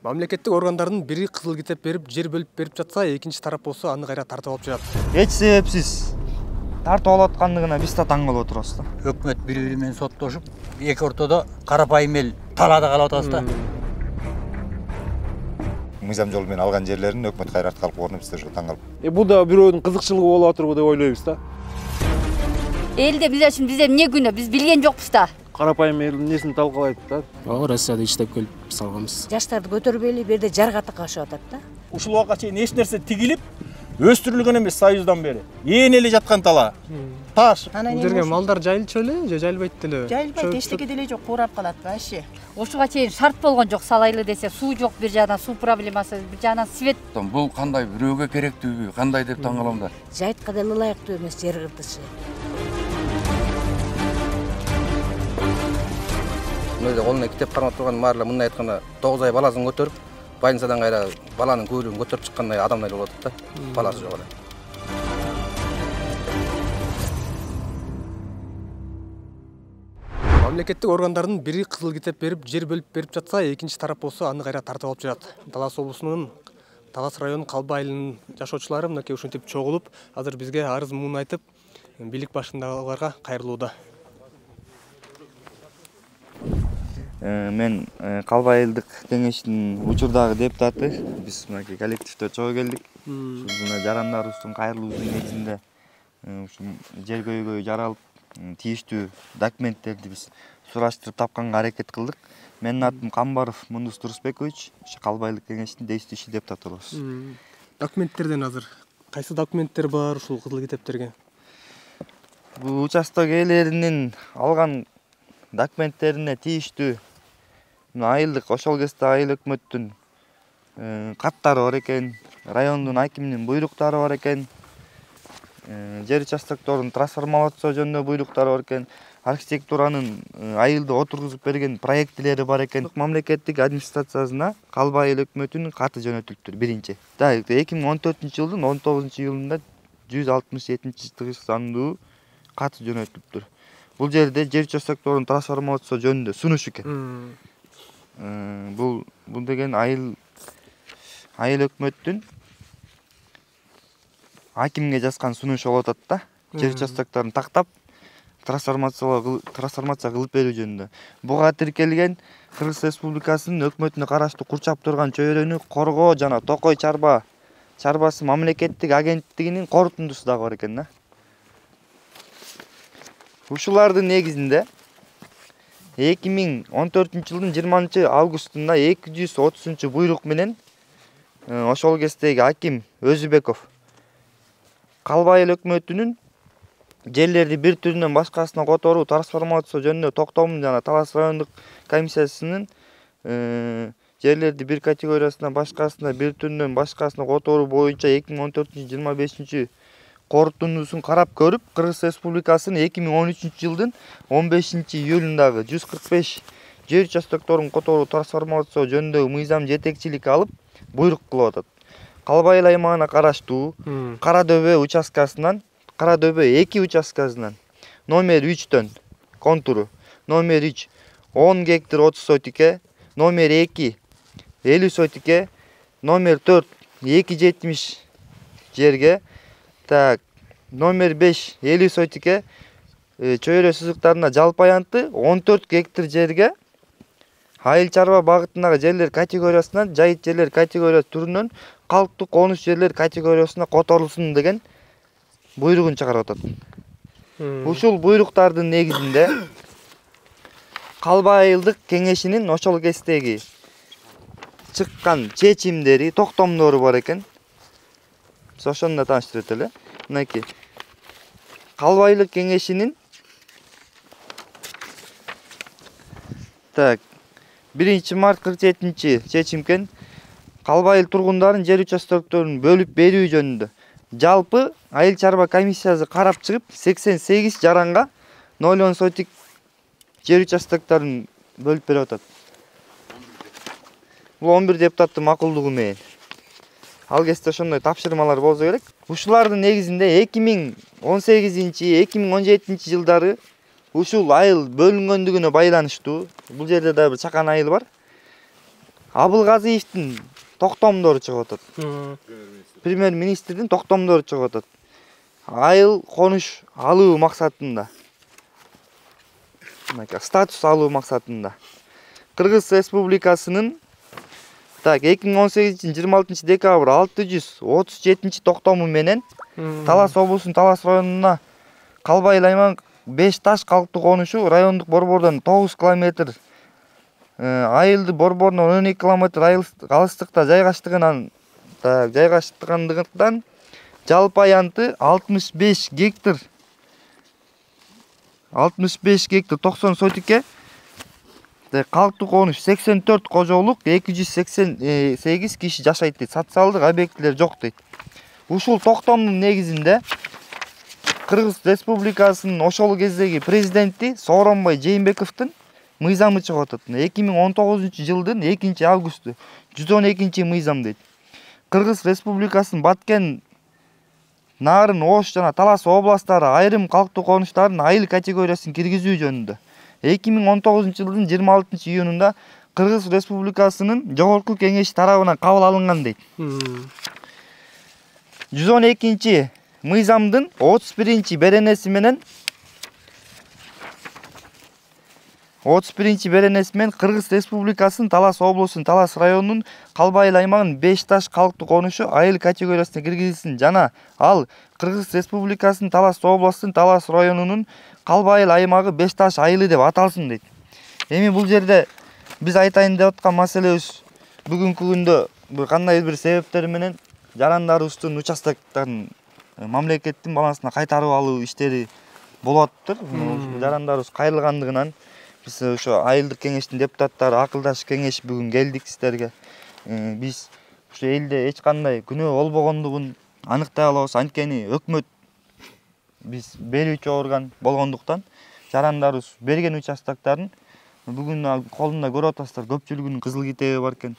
Мамлекеттик органдардын бири кызыл китеп берип, жер бөлүп берип жатса, экинчи тарап болсо аны кайра тартып алып жатат. Эч себепсиз тартып алып аткандыгына биз да таң калып отурабыз да. Өкмөт бири-бири менен соттошуп, эки ортодо карапайым эл талаада калып атабыз да. Мыйзам жол менен алган жерлерин өкмөт кайра артка алып койгонуна биз да таң калып. Бул да бирөөнүн кызыкчылыгы болуп атырбы деп ойлойбуз да. Элде биз үчүн бизде эмне күнөө, биз билген жокпуз да. Карапайым элдин несин талкалайт да. Россияда иштеп келип салганбыз. Жаштарды көтөрбөйлү берде жарга такашып атат да. Ушул убакка чейин эч нерсе тигилип, өстүрүлгөн эмес Союздан бери. Ээн эле жаткан тала. Таш. Бул жерге малдар жайылчу эле же жайылбайт деле? Жайылбайт, эчтеке деле жок, курап калат вообще. Ушуга чейин шарт болгон жок, салайлы десе, суу жок бир жагынан, суу проблемасы, бир жагынан свет. Бул кандай бирөөгө керектүүбү, кандай деп таң калам да. Жайтка деле ылайыктуу эмес жер кыртышы. Колуна китеп кармап турган маарла мындай айтканда 9 ай баласын көтөрүп, больницадан кайра баланын көйлөгүн көтөрүп чыккандай адамдар болуп атат да. Баласы жок эле. Мамлекеттик органдардын бири кызыл китеп берип, жер бөлүп берип жатса, экинчи тарап болсо аны кайра тартып алып жатат. Талас облусунун Талас районунун Калба айылынын жашоочулары мынакей ушинтип чогулуп, азыр бизге арыз муун айтып, бийлик башындагыларга кайрылууда. Мен Калба айылдык кеңештин учурдагы депутаты. Биз мынакей коллективде чогуу келдик. Ушул жарандарыбыздын кайрылуусунун негизинде ушул жер көйгөй жаралып, тийиштүү документтерди биз сураштырып тапканга аракет кылдык. Менин атым Камбаров Мундус Турусбекович, Калба айылдык кеңештин действующий депутаты болобуз. Документтерден азыр кайсы документтер бар ушул кызыл китептерге? Бул участок ээлеринин алган документтерине тийиштүү айылдык ошол кезде айыл өкмөттүн каттары бар экен, райондун акиминин буйруктары бар экен, жер участокторун трансформациялоо жөнүндө буйруктары бар экен, архитектуранын айылды отургузуп берген проектилери бар экен. Мамлекеттик администрациясына Калба айыл өкмөтүнүн каты жөнөтүлүптүр биринчи. 2014-жылдын 19-июлунда 167 сандуу кат жөнөтүлүптүр. Бул жерде жер участокторун трансформациялоо жөнүндө сунуш экен. Бул деген айыл өкмөттүн акимге жазган сунушу болуп атат да. Жер участокторун тактап трансформация кылып берүү жөнүндө. Буга тиркелген Кыргыз Республикасынын өкмөтүнө караштуу Курчап турган чөйрөнү коргоо жана Токой чарбасы мамлекеттик агенттигинин корутундусу дагы бар экен да. Ушулардын негизинде 2014-жылдын 20-августунда 230 буйрук менен ошол кездеги аким Өзүбеков Калба айыл өкмөтүнүн жерлерди бир түрүнөн башкасына которуу трансформациялоо жөнүндө токтомун жана Талас райондук комиссиясынын жерлерди бир категориясынан башкасына бир түрүнөн башкасына которуу боюнча 2014-25 корутундусун карап көрүп, Кыргыз Республикасынын 2013-жылдын 15-июлундагы 145 жер участокторун которуу трансформациялоо жөнүндөгү мыйзам жетекчилик алып, буйрук кылып атат. Калба айыл аймагына караштуу Кара дөбө участкасынан, Кара дөбө 2 участкасынан номер 3төн контуру, номер 3 10 гектар 30 сотике, номер 2 50 сотике, номер 4 270 жерге, так, номер 5 50 сотике чөйрө сызыктарына жалпы аянты 14 гектар жерге айыл чарба багытындагы жерлер категориясынан жайыт жерлер категориясы түрүнөн калктык конуш жерлер категориясына которулсун деген буйругун чыгарып атат. Ушул буйруктардын негизинде Калба айылдык кеңешинин ошол кездеги чыккан чечимдери, токтомдору бар экен. Биз ошону да тааныштырып эле. Мынакей Калба айылдык кеңешинин 1 март 47 чечимкен Калба айыл тургундарын жер участокторун бөлүп берүү жөнүндө жалпы айыл чарба комиссиясы карап чыгып 88 жаранга 0,10 сотик жер участокторун бөлүп берип атат. Бул 11 депутаттын макулдугу менен. Ал кезде ошондой тапшырмалар болсо керек. Ушулардын негизинде 2018-2017 жылдары ушул айыл бөлүнгөндүгүнө байланыштуу, бул жерде да бир чакан айыл бар. Абылгазиевдин токтомдору чыгып атат. Премьер-министрдин токтомдору чыгып атат. Айыл конуш алуу максатында. Статус алуу максатында. Кыргыз Республикасынын 2018-26 декабрь 637 токтому менен Талас облусунун Талас районуна Калбайыл аймак 5 таш калктуу конушу райондук борбордон 9 км, айылды борборунан 12 км алыстыкта жайгашкандыгынан жалпы аянты 65 гектар 90 сотикке, калктуу конуш 84 кожолук 288 киши жашайт дейт. Социалдык объектилер жок дейт. Ушул токтомдун негизинде Кыргыз Республикасынын ошол кездеги президенти Сооронбай Жээнбековдун мыйзамы чыгып атат. 2019 жылдын 2 августу 112 мыйзам дейт. Кыргыз Республикасынын Баткен, Нарын, Ош жана Талас областтары айрым калктуу конуштардын айыл категориясын киргизүү жөнүндө 2019 жылдын 26 июнунда Кыргыз Республикасынын Жогорку Кеңеши тарабынан кабыл алынган дейт. 112 мыйзамдын 31 беренеси менен Кыргыз Республикасынын Талас облусунун Талас районунун Калбайыл аймагынын 5 таш калктуу конушу айыл категориясына киргизилсин жана ал Кыргыз Республикасынын Талас облусунун Талас районунун Калбайыл аймагы 5 таш айылы деп аталсын дейт. Эми бул жерде биз айтайын деп аткан маселебиз бүгүнкү күндө кандайдыр бир себептер менен жарандарыбыздын участоктарын мамлекеттин балансына кайтарып алуу иштери болуп атыптыр. Жарандарыбыз кайрылгандыгынан биз ошо айылдык кеңештин депутаттары акылдашып кеңеш бүгүн келдик сиздерге. Биз ошо элде эч кандай күнөө болбогондугун аныктай алабыз. Анткени өкмөт биз берүүчү орган болгондуктан жарандарыбыз берген участоктарын бүгүн колунда көрүп атасыздар, көпчүлүгүнүн кызыл китеби бар экен.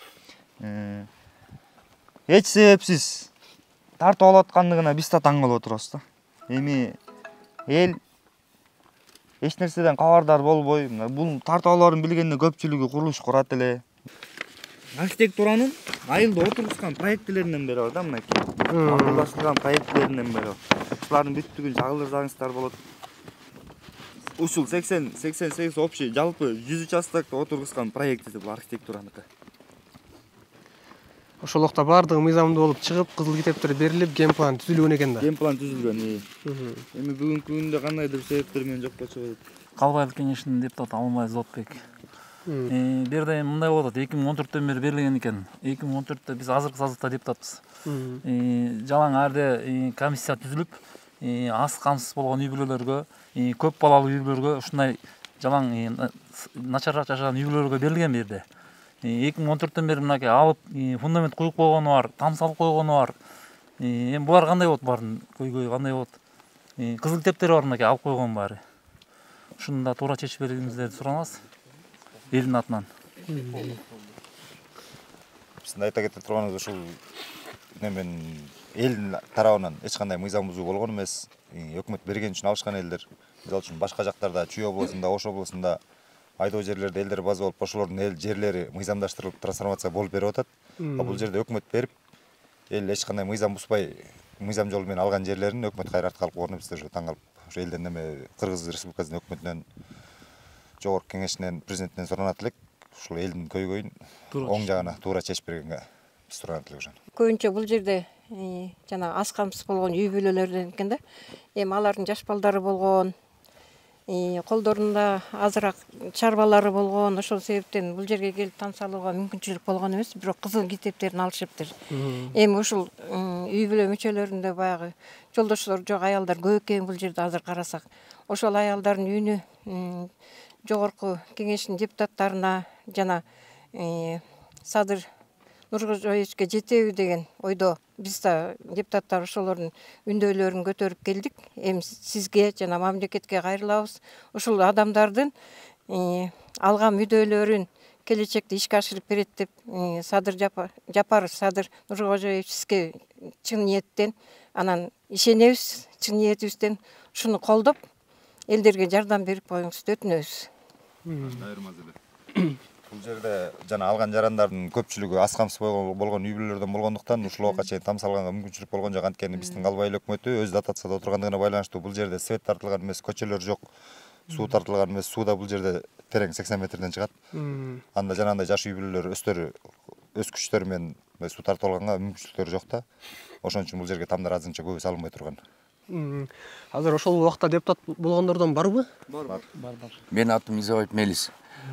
Эч себепсиз тартып алып аткандыгына биз да таң калып отурабыз да. Эми эл эч нерседен кабардар болбой, бул тартып алууларын билгенде көпчүлүгү курулуш курат эле. Архитектуранын айылда отургузган проектилеринен бери бар да, мынакей. Акылдашылган проектилеринен бери бар. Ушулардын бүттүгүн чагылдырсаңыздар болот. Ушул 88 общий жалпы 100 участокто отургузган проекти бул архитектураныкы. Ошолокто баардыгы мыйзамдуу болуп чыгып, кызыл китептер берилип, генплан түзүлгөн экен да. Генплан түзүлгөн. Эми бүгүнкү күндө кандайдыр себептер менен жокко чыгып атат. Калбайыл кеңешинин депутаты Алмай Зотбек. Бир жерде мындай болуп атат, 2014-төн бери берилген экен. 2014-тө биз азыркы саздыкта депутатпыз. Жалаң арде комиссия түзүлүп, аз камсыз болгон үй бүлөлөргө, көп балалуу үй бүлөлөргө ушундай жалаң начарраак жашаган үй бүлөлөргө берилген бир жерде. 2014-төн бери мынакей алып, фундамент коюп койгону бар, там салып койгону бар. Эми булар кандай болот баарын көйгөй кандай болот? Кызыл китептери бар мынакей алып койгон баары. Ушуну да туура чечип бериңиздерди суранабыз. Элдин атынан. Биздин айта кете турганыбыз ушул немен элдин тарабынан эч кандай мыйзам бузуу болгон эмес. Өкмөт берген үчүн алышкан элдер. Мисалы үчүн башка жактарда Чүй облусунда, Ош облусунда айдоо жерлерде элдер база болуп, ошолордун жерлери мыйзамдаштырылып, трансформация болуп берип атат. Бул жерде өкмөт берип, эл эч кандай мыйзам бузбай, мыйзам жолу менен алган жерлерин өкмөт кайра артка алып койгону бизде таң калып, ошо элден неме Кыргыз Республикасынын өкмөтүнөн, Жогорку Кеңешинен, президентинен суранат элек, ушул элдин көйгөйүн оң жагына туура чечип бергенге биз суранат элек ошону. Көбүнчө бул жерде жана аз камсыз болгон үй бүлөлөрдөн экен да. Эми алардын жаш балдары болгон, колдорунда азыраак чарбалары болгон, ошол себептен бул жерге келип там салууга мүмкүнчүлүк болгон эмес, бирок кызыл китептерин алышыптыр. Эми ушул үй бүлө мүчөлөрүндө баягы жолдошлор жок аялдар көп экен бул жерде азыр карасак. Ошол аялдардын үйүнү Жогорку Кеңештин депутаттарына жана Садыр Нуркожоевичке жетеби деген ойдо биз да депутаттар ошолордун үндөөлөрүн көтөрүп келдик. Эми сизге жана мамлекетке кайрылабыз. Ушул адамдардын алган мүдөлөрүн келечекте ишке ашырып берет деп Садыр Жапаров, Садыр Нуркожоевич сизге чын ниеттен анан ишенебиз, чын ниетибизден ушуну колдоп элдерге жардам берип коюңузду өтүнөбүз. Бул жерде жана алган жарандардын көпчүлүгү аз камсыз болгон үй бүлөлөрдөн болгондуктан ушул убакка чейин там салганга мүмкүнчүлүк болгон жок. Анткени биздин Калба айыл өкмөтү өз дотацияда отургандыгына байланыштуу бул жерде свет тартылган эмес, көчөлөр жок, суу тартылган эмес. Суу да бул жерде терең 80 метрден чыгат. Анда жанагындай жаш үй бүлөлөр өскүчтөр менен суу тартып алганга мүмкүнчүлүктөрү жок да. Ошон үчүн бул жерге тамдар азырынча көбү салынбай турган. Азыр ошол убакта депутат болгондордон барбы? Бар. Менин атым Изабаев Мелис.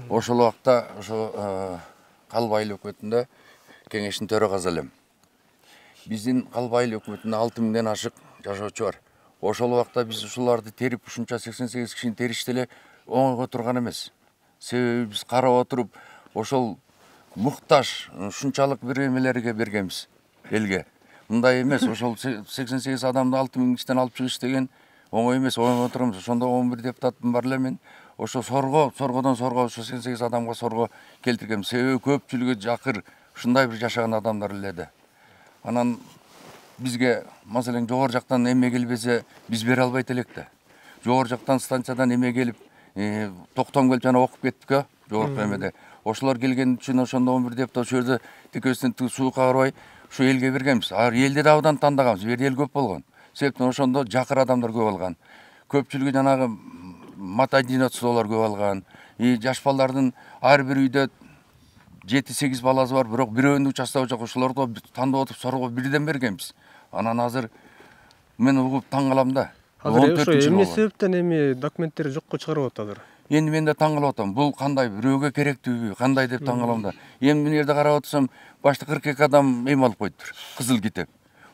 Ошол убакта ошо Калба айыл өкмөтүндө кеңештин төрагасы элем. Биздин Калба айыл өкмөтүндө 6000ден ашык жашоочу бар. Ошол убакта биз ушуларды терип, ушунча 88 кишини теришти эле оңойго турган эмес. Себеби биз карап отуруп, ошол муктаж ушунчалык бир эмелерге бергенбиз элге. Мындай эмес, ошол 88 адамды 6000 кишиден алып чыгыш деген оңой эмес, оңойго турабыз. Ошондо 11 депутатым бар эле мен. Ошо соргодон сорго 88 адамга сорго келтиргем. Себеби көпчүлүгү жакыр ушундай бир жашаган адамдар эле да. Анан бизге маселен жогору жактан эме келбесе биз бере албайт элек да. Жогору жактан станциядан эме келип, токтом келип жана окуп кеттик жогорку эмеде. Ошолор келген үчүн ошондо 11 депутат ошол жерде текөөсүнөн суукка карабай ушу элге бергенбиз. Элди да абдан тандаганбыз. Бир эл көп болгон. Себептен ошондо жакыр адамдар көп алган. Көпчүлүгү жанагы мат-одиночестволор көп алган. Жаш балдардын ар бир үйдө 7-8 баласы бар, бирок бирөөнүн участогу жок. Ошолорго тандап отуруп сорго бирден бергенбиз. Анан азыр мен угуп таң калам да. Азыр ошо эмне себептен эми документтери жокко чыгарып атат азыр? Эми мен да таң калып атам. Бул кандай бирөөгө керектүүбү, кандай деп таң калам да. Эми бул жерде карап отсам, башта 42 адам эме алып коюптур. Кызыл китеп.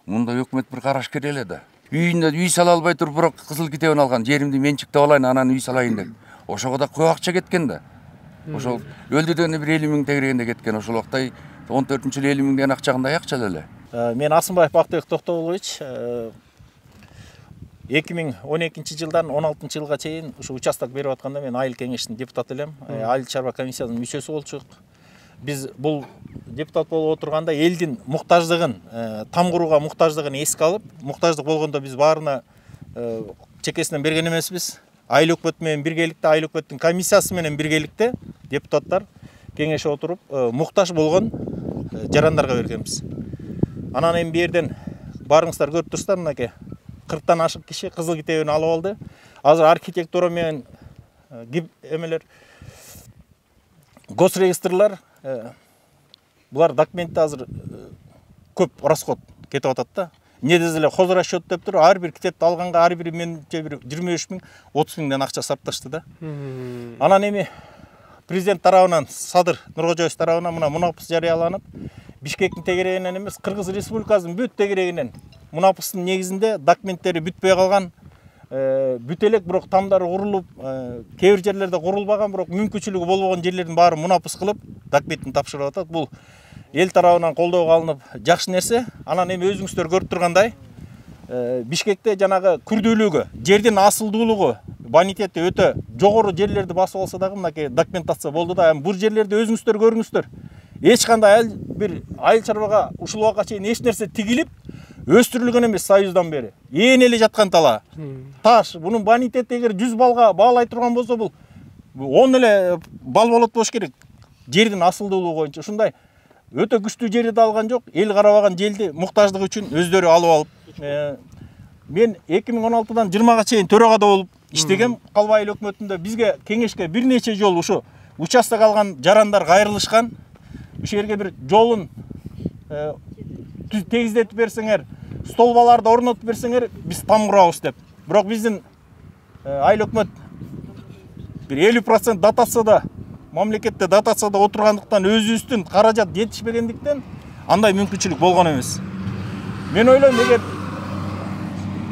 Мында өкмөт бир караш керек эле да. Үйүндө үй сала албай туруп, бирок кызыл китебин алган. Жеримди менчиктеп алайын, анан үй салайын деп. Ошого да көп акча кеткен да. Ошол өлдү дегенде бир 50 000 тегерегенде кеткен. Ошол убакта 14-жылы 50 000 деген акча кандай акча эле. Мен Асымбаев Бактыбек Токтобулович 2012 жылдан 16 жылга чейин ушу участок берип атканда мен айыл кеңештин депутаты элем. Айыл чарба комиссиясынын мүчөсү болчук. Биз бул депутат болуп отурганда элдин муктаждыгын, там курууга муктаждыгын эске алып, муктаждык болгондо биз баарына чекесинен берген эмеспиз. Айыл өкмөтү менен биргеликте, айыл өкмөттүн комиссиясы менен биргеликте депутаттар кеңешип отуруп, муктаж болгон жарандарга бергенбиз. Анан эми бу жерден баарыңыздар көрүп турсуздар, мынакей 40тан ашык киши кызыл китебин алып алды. Азыр архитектура менен эмелер госрегистрлар булар документте азыр көп расход кетип атат да. Не десе эле хозрасчет деп тур, ар бир китепти алганга ар бири менче бир 25 000, 30 000ден акча сарпташты да. Анан эми президент тарабынан, Садыр Нуркожоевич тарабынан мына мунапыс жарыяланып, Бишкектин тегерегинен эмес, Кыргыз Республикасынын бүт тегерегинен мунапыстын негизинде документтери бүтпөй калган, бүт элек, бирок тамдары курулуп, кээ бир жерлерде курулбаган, бирок мүмкүнчүлүгү болбогон жерлердин баары мунапыс кылып, документин тапшырып атат. Бул эл тарабынан колдоого алынып жакшы нерсе. Анан эми өзүңүздөр көрүп тургандай, Бишкекте жанагы күрдүүлүгү, жердин асылдуулугу, бонитети өтө жогору жерлерди басып алса дагы мынакей документация болду да. Бул жерлерди өзүңүздөр көрүңүздөр. Эч кандай бир айыл чарбага ушул убакка чейин эч нерсе тигилип өстүрүлгөн эмес Союздан бери. Ээн эле жаткан тала. Таш, бунун бонитети эгер 100 балга баалай турган болсо, бул 10 эле бал болот болуш керек. Жердин асылдуулугу боюнча ушундай өтө күчтүү жерди да алган жок. Эл карабаган жерди муктаждык үчүн өздөрү алып алып. Мен 2016-дан 20-га чейин төрагада болуп иштегем Калба айыл өкмөтүндө. Бизге кеңешке бир нече жол ушу участок алган жарандар кайрылышкан. Ушу жерге бир жолун тегиздетип берсеңер, столбаларды орнотуп берсеңер, биз там курабыз деп. Бирок биздин айыл өкмөт бир 50% дотацияда, мамлекетте дотацияда отургандыктан өзүбүздүн каражат жетишпегендиктен андай мүмкүнчүлүк болгон эмес. Мен ойлойм, эгер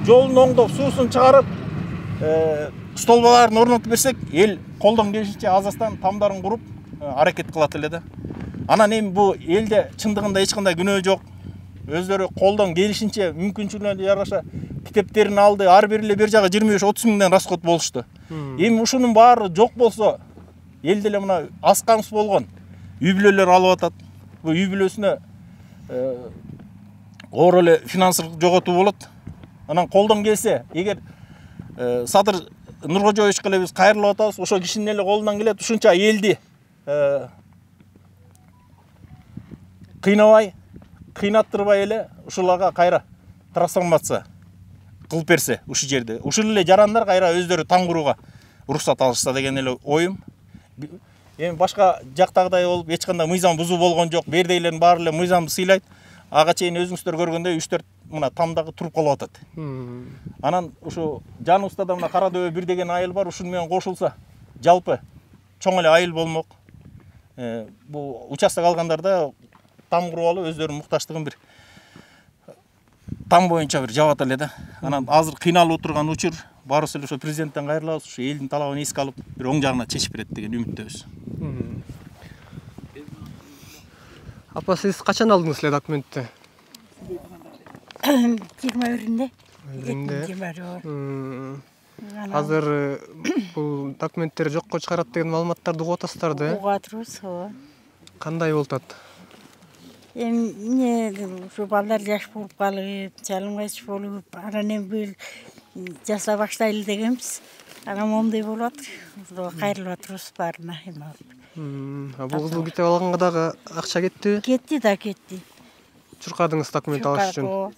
жолун оңдоп, суусун чыгарып, столбаларын орнотуп берсек, эл колдон келишинче азастан тамдарын куруп аракет кылат эле да. Анан эми бу элде чындыгында эч кандай күнөө жок. Өздөрү колдон келишинче мүмкүнчүлүгүнө жараша китептерин алды. Ар бир эле бир жагы 25-30 000ден расход болушту. Эми ушунун баары жок болсо, элде эле мына аз камсыз болгон үй бүлөлөр алып атат. Бу үй бүлөсүнө оор эле финансылык жоготуу болот. Анан колдон келсе, эгер Садыр Нуркожоевичке эле биз кайрылып атабыз, ошо кишинин эле колунан келет, ушунча элди кыйнаттырбай эле ушуларга кайра трансформация кылып берсе ушул жерде, ушул эле жарандар кайра өздөрү таң курууга уруксат алышса деген эле оюм. Эми башка жактагыдай болуп эч кандай мыйзам бузуу болгон жок. Бердейлердин баары эле мыйзамды сыйлайт. Ага чейин өзүңүздөр көргөндөй 3-4 мына тамдагы туруп калып атат. Анан ушу жаныбызда да мына кара дөбө 1 деген айыл бар, ушун менен кошулса жалпы чоң эле айыл болмок. Бул участок алгандарда там куруп алып өздөрүнүн муктачтыгын бир там боюнча бир жабат эле да. Анан азыр кыйналып отурган учур баарыбыз эле ошо президенттен кайрылабыз, ушу элдин талабын эске алып бир оң жагына чечип берет деген үмүттөбүз. Апа, сиз качан алдыңыз эле документти? 21-нде. Азыр бул документтер жокко чыгарат деген маалыматтарды угуп атасыздар да? Угуп атабыз, ооба. Кандай болуп атат? Эмне ушу балдар жаш болуп калып, чалымгайчы болуп, анан эми быйыл жаса баштайлы дегенбиз. Анан моундай болуп атыр. Кайрылып атырбыз баарына эми алып. Бул кызыл китеп алганга дагы акча кеттиби? Кетти да, кетти. Чуркадыңыз документ алыш үчүн.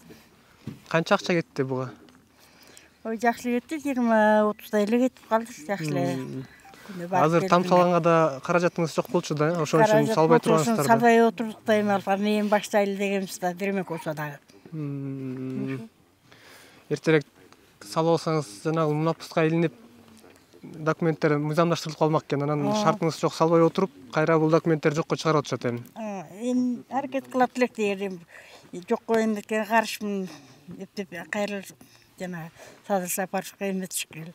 Канча акча кетти буга? Ой, жакшы кетти, 20-30 эле кетип калды, жакшы эле. Азыр там салганга да каражатыңыз жок болчу да, ошон үчүн салбай тургансыздар да. Салбай отуруп да эми алып, эми баштайлы дегенбиз да, бермек болсо дагы. Эртерээк салып алсаңыз жанагы мунапыска илинип документтер мыйзамдаштырылып калмак экен. Анан шартыңыз жок, салбай отуруп, кайра бул документтер жокко чыгарып атышат эми. Эми аракет кылат элек дегенде жокко эмнеге каршымын деп кайра жана садырса барышка эметиш керек.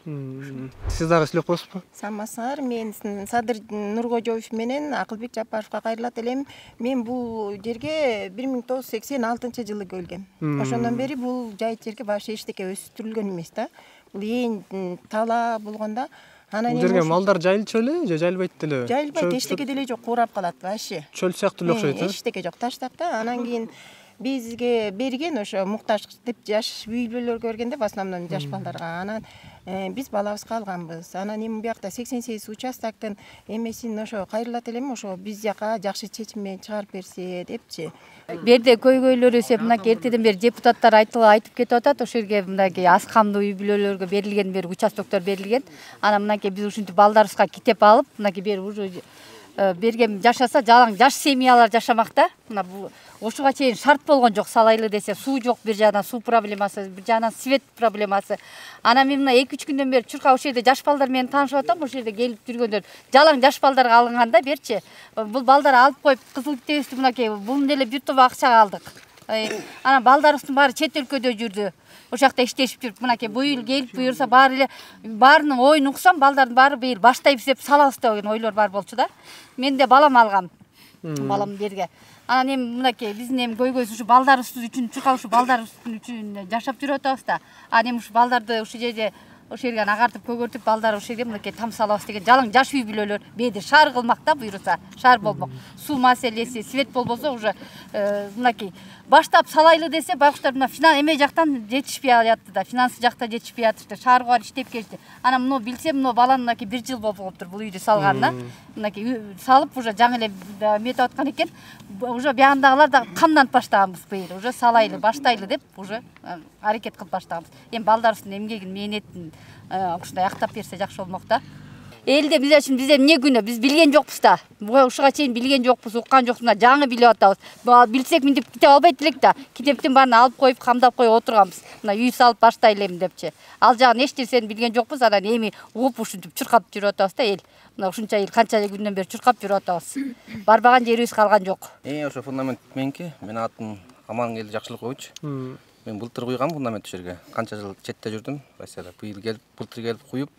Сиз дагы сүйлөп коесузбу? Самасар, мен Садыр Нуркожоев менен Акылбек Жапаровго кайрылат элем. Мен бул жерге 1986-жылы келгем. Ошондон бери бул жайыт жерге башка эчтеке өстүрүлгөн эмес да. Бул эң тала болгондо Бул жерге малдар жайылчу эле же жайылбайт деле? Жайылбайт, эчтеке деле жок, курап калат вообще. Чөл сыяктуу эле окшойт, эчтеке жок, таштап да. Анан кийин бизге берген ошо муктаж деп жаш үй бүлөлөргө бергенде в основном жаш балдарга. Анан биз балабызга алганбыз. Анан эми буякта 88 участоктун эмесин ошо кайрылат элем, ошо биз жака жакшы чечим менен чыгарып берсе депчи. Берде көйгөйлөр өсөп, мынакей эртеден бери депутаттар айтып кетип атат, ошол жерге мынакей аз камдуу үй бүлөлөргө берилген бери участоктор берилген. Анан мынакей биз ушинтип балдарыбызга китеп алып, мынакей бери уже берген жашаса, жалаң жаш семьялар жашамакта. Мына ошуга чейин шарт болгон жок, салайлы десе, суу жок, бир жагынан суу проблемасы, бир жагынан свет проблемасы. Анан мен мына 2-3 күндөн бери чурка ошол жерде жаш балдар менен таанышып атам, ошол жерде келип жүргөндөр жалаң жаш балдарга алынганда берчи. Бул балдар алып коюп, кызыл китебизди мынакей бул деле бир топ акчага алдык. Анан балдарыбыздын баары чет өлкөдө жүрдү. Ошол жакта иштешип жүрүп, мынакей быйыл келип буюрса баарынын оюн уксам, балдардын баары быйыл баштайбыз деп салабыз деген ойлор бар болчу да. Мен де балам алгам. Балам берге. Анан эми мынакей биздин эми көйгөйүбүз ушу балдарыбыз үчүн, чурка ушу балдарыбыздын үчүн жашап жүрүп атабыз да. Анан эми ушу балдарды ушул жерде ошол жерге агартып көгөртүп, балдар ошол жерге мынакей там салабыз деген жалаң жаш үй бүлөлөр бээде шаар кылмак да, буюрса шаар болмок. Суу маселеси, свет болбосо уже мынакей баштап салайлы десе, байкуштар мына эме жактан жетишпей атты да, финансы жакта жетишпей атышты. Шаарга барып иштеп келишти. Анан муну билсем, муну баланын мынакей 1 жыл болуп калыптыр бул үйдү салганына. Мынакей салып уже жаңы эле метип аткан экен. Уже биягындагылар да камданып баштаганбыз быйыл. Уже салайлы, баштайлы деп уже аракет кылып баштаганбыз. Эми балдарыбыздын эмгегин, мээнетин ушундай актап берсе жакшы болмок да. Элде биз үчүн бизде эмне күнөө, биз билген жокпуз да. Ушуга чейин билген жокпуз, уккан жокпуз, мына жаңы билип атабыз. Билсек мынтип китеп албайт элек да. Китептин баарын алып коюп, камдап коюп отурганбыз. Мына үй салып баштайлы эми депчи. Ал жагын эч нерсени билген жокпуз, анан эми угуп ушинтип чуркап жүрүп атабыз да эл. Мына ушунча эл канча күндөн бери чуркап жүрүп атабыз. Барбаган жерибиз калган жок. Ошо фундамент меники, менин атым Амангел Жакшылыкович. Мен былтыр куйгам фундамент ушул жерге. Канча жыл четте жүрдүм, Россияда. Быйыл келип, былтыр келип куюп,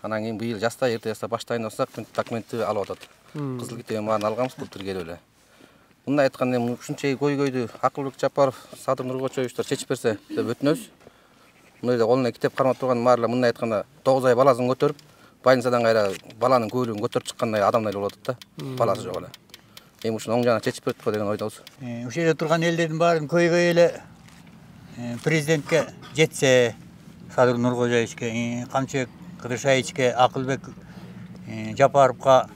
анан кийин быйыл жазда, эрте жазда баштайын десек, документти алып атат. Кызыл китебин баарын алганбыз былтыр келип эле. Мындай айтканда эми ушунча көйгөйдү Акылбек Жапаров, Садыр Нуркожоевдор чечип берсе деп өтүнөбүз. Мындай эле колуна китеп кармап турган баары эле мындай айтканда 9 ай баласын көтөрүп, больницадан кайра баланын көйлөгүн көтөрүп чыккандай адамдай болуп атат да, баласы жок эле. Эми ушуну оң жагына чечип бердик деген ойдобуз. Ушул жерде турган элдердин баарын көйгөй эле президентке жетсе, Садыр Нуркожоевичке, Камчыбек Кыдыршаевичке, Акылбек Жапаровга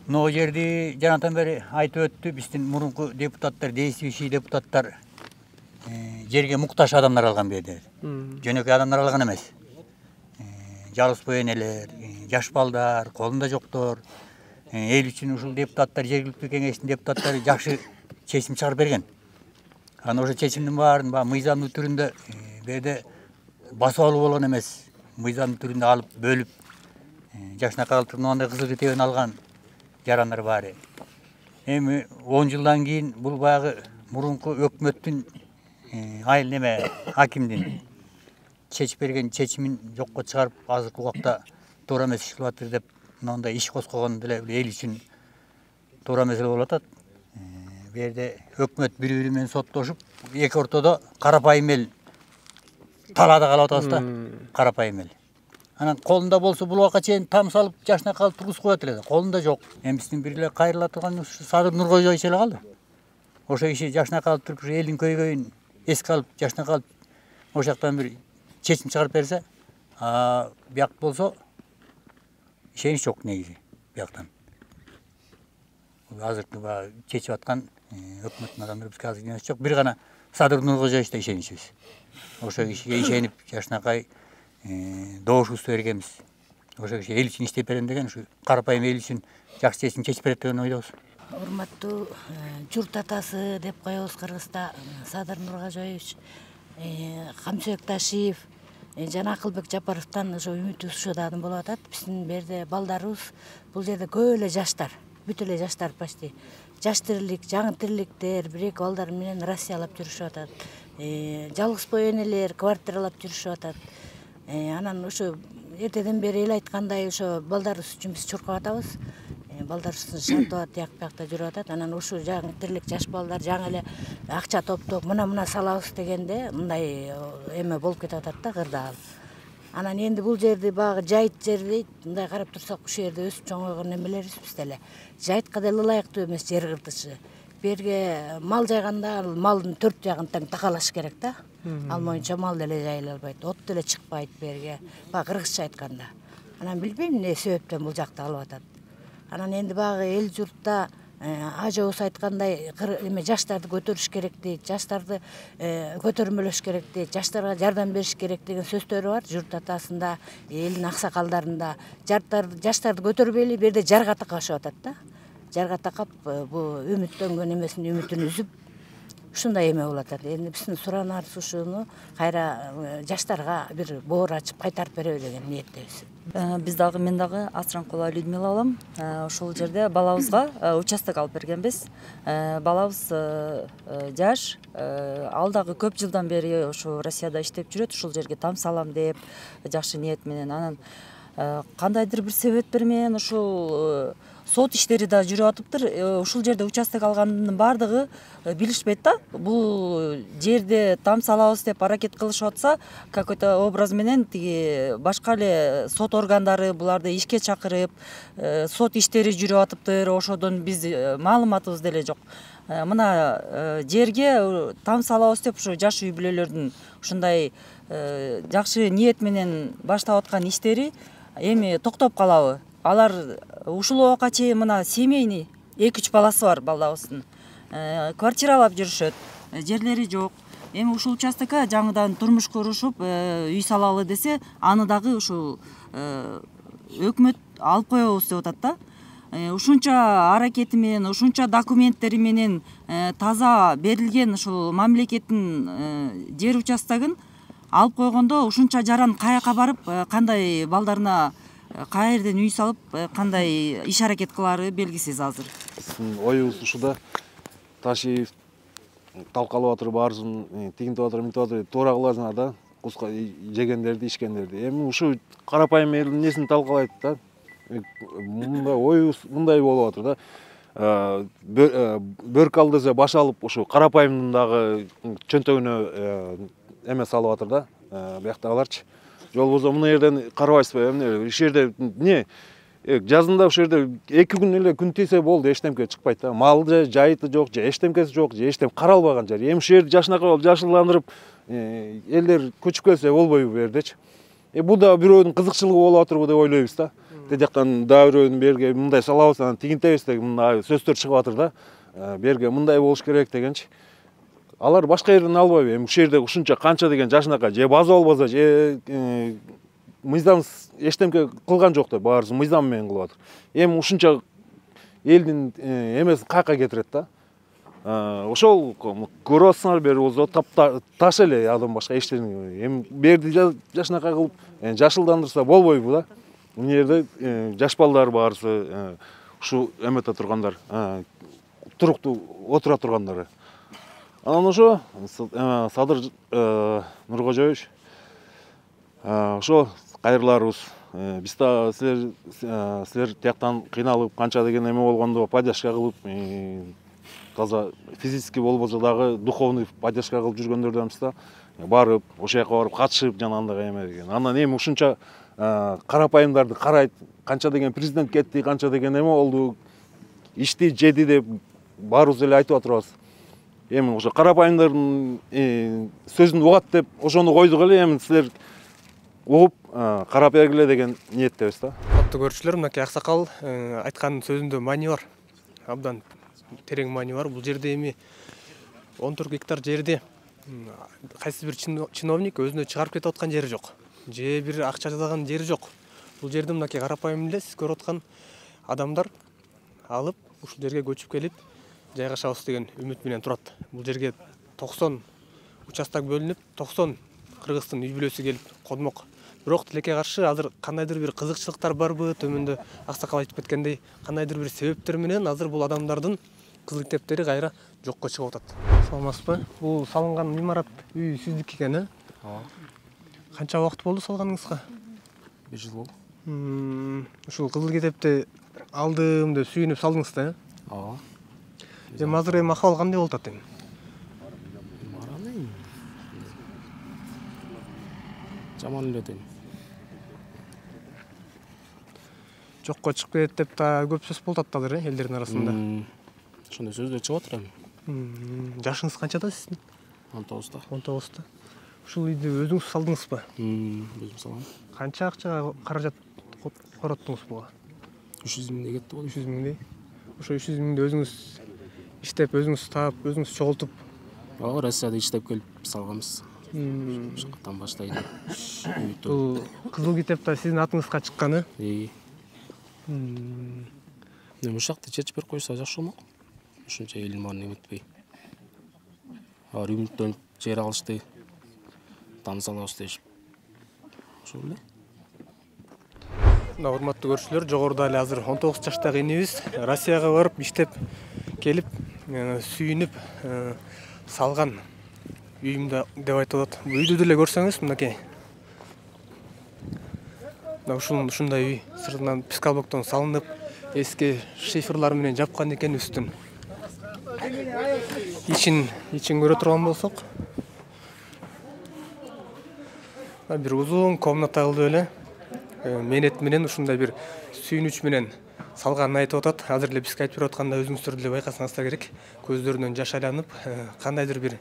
Но жерди жанатан бери айтып өттү, биздин мурунку депутаттар, действующий депутаттар жерге муктаж адамдар алган берди. Жөнөкөй адамдар алган эмес. Жалгыз энелер, жаш балдар, колунда жоктор, эл үчүн ушул депутаттар, жергиликтүү кеңештин депутаттары жакшы чечим чыгарып берген. Аны ошо чечимдин баарын мыйзамдуу түрүндө берде басып алуу болгон эмес. Мыйзамдуу түрүндө алып, бөлүп, жашынакай алып мындай кызыл китебин алган жарандар бар. Эми 10 жылдан кийин бул баягы мурунку өкмөттүн айыл неме хакимдин чечип берген чечимин жокко чыгарып, азыркы убакта туура эмес иш кылып атыр деп мындай иш козгогон деле эл үчүн туура маселе болуп атат. Бу жерде өкмөт бири-бири менен соттошуп, эки ортодо карапайым эл талаада калып атабыз да, карапайым эл. Анан колунда болсо бул убакка чейин там салып, жашынакай алып тургузуп коет эле. Колунда жок. Эми биздин бир эле кайрыла турган Садыр Нуркожоевич эле калды. Ошо киши жашынакай алып туруп, элдин көйгөйүн эске алып, жашынакай алып, ошол жактан бир чечим чыгарып берсе, бияк болсо ишенич жок негизи бияктан. Азыркы чечип аткан өкмөттүн адамдары бизге азыр ишенич жок. Бир гана Садыр Нуркожоевичте ишеничибиз. Ошо кишиге ишенип, жашынакай добушубузду бергенбиз. Ошо киши эл үчүн иштеп берем деген, ушу карапайым эл үчүн жакшы чечим чечип берет деген ойдобуз. Урматтуу журт атасы деп коебуз Кыргызда Садыр Нуркожоевич, Камчыбек Ташиев жана Акылбек Жапаровдон ошо үмүтүбүз ушудан болуп атат. Биздин берде балдарыбыз бул жерде көп эле жаштар, бүт эле жаштар почти. Жаш тирилик, жаңы тириликтер, бир-эки балдар менен Россиялап жүрүшүп атат. Жалгыз энелер квартиралап жүрүшүп атат. Анан ошо эртеден бери эл айткандай ошо балдарыбыз үчүн биз чуркап атабыз. Балдарыбыздын шартабат тияк-биякта жүрүп атат. Анан ушул жаңы тирилик жаш балдар жаңы эле акча топтоп мына салабыз дегенде мындай эме болуп кетип атат да, кырдаал. Анан энди бул жерди багы жайыт жер дейт. Мындай карап турсак ушул жерде өсүп чоңойгон эмелерибиз биз деле. Жайытка деле ылайыктуу эмес жер кыртышы. Берге мал жайганда малдын 4 жагын тең такалаш керек да. Ал моюнча мал деле жайыла албайт, от деле чыкпайт берге. Кыргызча айтканда. Анан билбейм эмне себептен бул жакта алып атат. Анан энди багы эл журтта ажабыз айткандай эме жаштарды көтөрүш керек дейт, жаштарды көтөрмөлөш керек дейт, жаштарга жардам бериш керек деген сөздөрү бар журт атасында, элдин аксакалдарында. Жаштарды көтөрбөйлү берде жарга такашып атат да. Жарга такап бу үмүттөнгөн эмесин үмүтүн үзүп, ушундай эме болуп атат. Энди биздин суранарыбыз ушуну кайра жаштарга бир боор ачып кайтарып береби деген ниеттебиз. Биз дагы мен дагы Асранкулова Людмила балам. Ошол жерде балабызга участок алып бергенбиз. Балабыз жаш, ал дагы көп жылдан бери ошо Россияда иштеп жүрөт. Ушул жерге там салам деп жакшы ниет менен. Анан кандайдыр бир себептер менен ушул сот иштери да жүрүп атыптыр. Ушул жерде участок алгандын баардыгы билишпейт да. Бул жерде там салабыз деп аракет кылышып атса, какой-то образ менен тиги башка эле сот органдары буларды ишке чакырып, сот иштери жүрүп атыптыр. Ошодон биз маалыматыбыз деле жок. Мына жерге там салабыз деп ушу жаш үй бүлөлөрдүн ушундай жакшы ниет менен баштап аткан иштери эми токтоп калабы. Алар ушул убакка чейин мына семейный 2-3 баласы бар балдабыздын. Квартиралап жүрүшөт, жерлери жок. Эми ушул участокко жаңыдан турмуш курушуп, үй салалы десе, аны дагы ушул өкмөт алып коебуз деп атат да. Ушунча аракети менен, ушунча документтери менен таза берилген ушул мамлекеттин жер участогун алып койгондо ушунча жаран каяка барып, кандай балдарына каерден үй салып, кандай иш аракет кылары белгисиз азыр. Оюбуз ушуда Ташиев талкалап атыр, баарысын тигинтип атыр, минтип атыр, туура кыласыңар да, куска жегендерди, ишкендерди. Эми ушу карапайым элдин несин талкалайт да. Мындай оюбуз мындай болуп атыр да. Бөрк ал десе баш алып, ушу карапайымдын дагы чөнтөгүнө эме салып атыр да, бияктагыларчы. Жол болсо мына жерден карабайсызбы, эмне иш жерде эмне жазында ушул жерде 2 күн эле күн тийсе болду, эчтемке чыкпайт да. Малды жайыты жок, же эчтемкеси жок, же эчтем каралбаган жер. Эми ушул жерди жашынакай болуп жашылдандырып, элдер көчүп келсе болбойбу бу жердечи. Бул да бирөөнүн кызыкчылыгы болуп атырбы деп ойлойбуз да. жактан дагы бирөөнүн берге мындай салабыз, анан тигинтебиз деген мындай сөздөр чыгып атыр да. Берге мындай болуш керек дегенчи. Алар башка жерден албайбы? Эми ушул жерде ушунча канча деген жашынака же база болбосо, же мыйзам эчтемке кылган жок да, баарысы мыйзам менен кылып атыр. Эми ушунча элдин эмесин каяка кетирет да. Ошол көрүп атсаңар бери болсо таш эле адам башка эчтене. Эми берди жашынака кылып жашылдандырса болбойбу да. Мына жерде жаш балдар баарысы ушу эмете тургандар, туруктуу отура тургандар. Анан ошо Садыр Нуркожоевич ошо кайрыларыбыз. Биз да силер тияктан кыйналып, канча деген эме болгондо поддержка кылып, таза физически болбосо дагы духовный поддержка кылып жүргөндөрдөнбүз да. Барып, ошол жака барып катышып, жанагындай эме деген. Анан эми ушунча карапайымдарды карайт, канча деген президент кетти, канча деген эме болду, ишти жеди деп баарыбыз эле айтып атырбыз. Эми ошо карапайымдардын сөзүн угат деп ошону койдук эле, эми силер угуп карап бергиле деген ниеттебиз да. Каттуу көрүүчүлөр, мынакей аксакал айткан сөзүндө маани бар. Абдан терең маани бар. Бул жерде эми 14 гектар жерди кайсы бир чиновник өзүнө чыгарып кетип аткан жери жок. Же бир акча жазган жери жок. Бул жерде мынакей карапайым эле сиз көрүп аткан адамдар алып ушул жерге көчүп келип жайгашабыз деген үмүт менен турат. Бул жерге 90 участок бөлүнүп, 90 кыргыздын үй бүлөсү келип конмок. Бирок тилекке каршы азыр кандайдыр бир кызыкчылыктар барбы, төмөндө аксакал айтып кеткендей, кандайдыр бир себептер менен азыр бул адамдардын кызыл китептери кайра жокко чыгып атат. Саламатсызбы? Бул салынган имарат үй сиздики экен, э? Ооба. Канча убакыт болду салганыңызга? 1 жыл болду. Ушул кызыл китепти алдым деп сүйүнүп салдыңыз да, э? Ооба. Эми азыр ахыбал кандай болуп атат эми? Жаман эле дейм. Жокко чыгып кетет деп да көп сөз болуп атат азыр, элдердин арасында. Ошондой сөздөр чыгып атыр эми. Жашыңыз канчада сиздин? 19-та. 19-та. Ушул үйдү өзүңүз салдыңызбы? Өзүм салам. Канча акчага каражат короттуңуз буга? 300 миңдей кетти болду. 300 миңдей. Ошо 300 миңди өзүңүз иштеп, өзүңүз таап, өзүңүз чогултуп. Ооба, Россияда иштеп келип салганбыз. Ошондон баштайын. Бул кызыл китепте сиздин атыңызга чыккан, э? Эми ушул жакты чечип берип койсо жакшы болмок. Ушунча элдин баарын эметпей. Алар үмүттөнүп жер алышты. Там салабыз дешип. Ошол эле. Урматтуу көрүүчүлөр, жогоруда эле азыр 19 жаштагы инибиз Россияга барып иштеп келип, сүйүнүп салган үйүмдө деп айтып атат. Бул үйдү деле көрсөңүз, мынакей. Ушундай үй сыртынан пискалблоктон салынып, эски шифрлар менен жапкан экен үстүн. Ичин көрө турган болсок, бир узун комната кылдып эле менет менен ушундай бир сүйүнүч менен салганын айтып атат. Азыр эле бизге айтып берип атканда өзүңүздөр деле байкасаңыздар керек. Көздөрүнөн жаш айланып, кандайдыр бир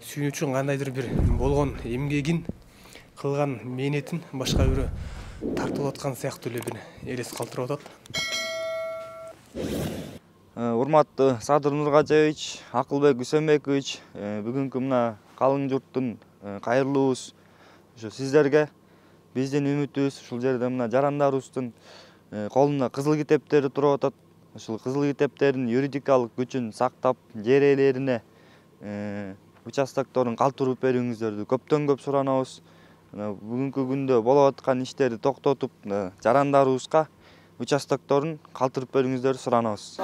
сүйүнүчүн, кандайдыр бир болгон эмгегин, кылган менетин башка бирөө тартып аткан сыяктуу эле бир элес калтырып атат. Урматтуу Садыр Нуркожоевич, Акылбек Үсөнбекович, бүгүнкү мына калың журттун кайрылуубуз ошо сиздерге. Биздин үмүтүбүз ушул жерде мына жарандарыбыздын колунда кызыл китептери туруп атат. Ушул кызыл китептердин юридикалык күчүн сактап, жер ээлерине участокторун калтырып берүүңүздөрдү көптөн көп суранабыз. Бүгүнкү күндө болуп аткан иштерди токтотуп, жарандарыбызга участокторун калтырып берүүңүздөрдү суранабыз.